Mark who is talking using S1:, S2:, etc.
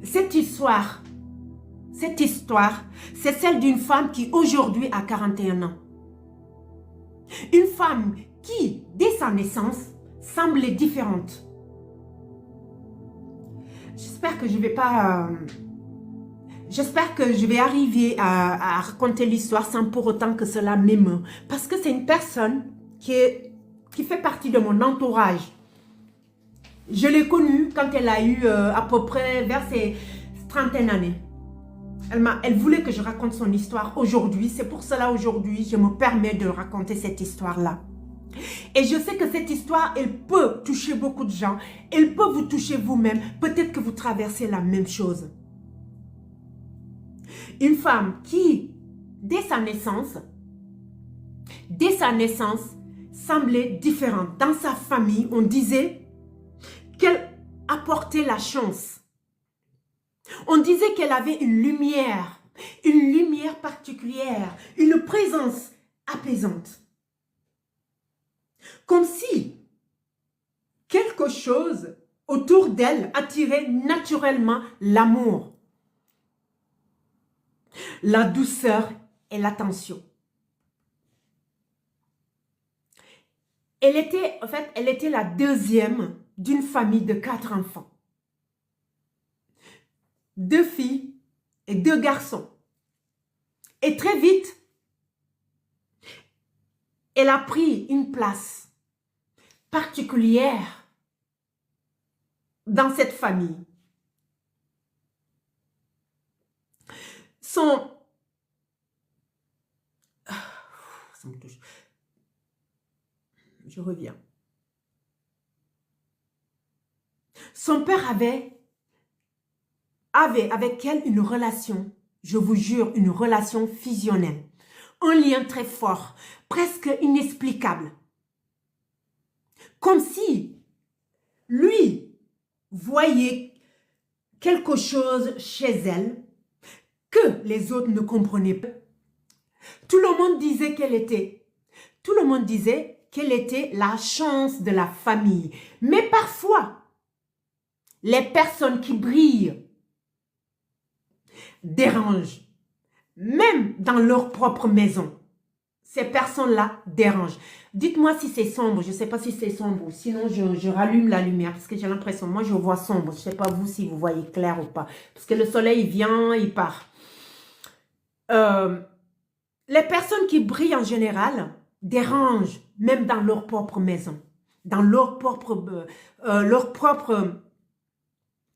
S1: Cette histoire, c'est celle d'une femme qui aujourd'hui a 41 ans. Une femme qui, dès sa naissance, semblait différente. J'espère que je vais pas... J'espère que je vais arriver à raconter l'histoire sans pour autant que cela m'émeut. Parce que c'est une personne qui fait partie de mon entourage. Je l'ai connue quand elle a eu à peu près vers ses trentaines d'années. Elle voulait que je raconte son histoire aujourd'hui. C'est pour cela aujourd'hui, je me permets de raconter cette histoire-là. Et je sais que cette histoire, elle peut toucher beaucoup de gens. Elle peut vous toucher vous-même. Peut-être que vous traversez la même chose. Une femme qui, dès sa naissance, semblait différente. Dans sa famille, on disait qu'elle apportait la chance. On disait qu'elle avait une lumière particulière, une présence apaisante. Comme si quelque chose autour d'elle attirait naturellement l'amour, la douceur et l'attention. Elle était la deuxième d'une famille de 4 enfants. 2 filles et 2 garçons. Et très vite, elle a pris une place particulière dans cette famille. Ça me touche. Je reviens. Son père avait avec elle une relation, je vous jure, une relation fusionnelle. Un lien très fort, presque inexplicable. Comme si lui voyait quelque chose chez elle que les autres ne comprenaient pas. Tout le monde disait qu'elle était la chance de la famille. Mais parfois, les personnes qui brillent dérangent, même dans leur propre maison. Ces personnes-là dérangent. Dites-moi si c'est sombre, je ne sais pas si c'est sombre, sinon je rallume la lumière, parce que j'ai l'impression, moi je vois sombre, je ne sais pas vous si vous voyez clair ou pas, parce que le soleil il vient, il part. Les personnes qui brillent en général dérangent, même dans leur propre maison, dans leur propre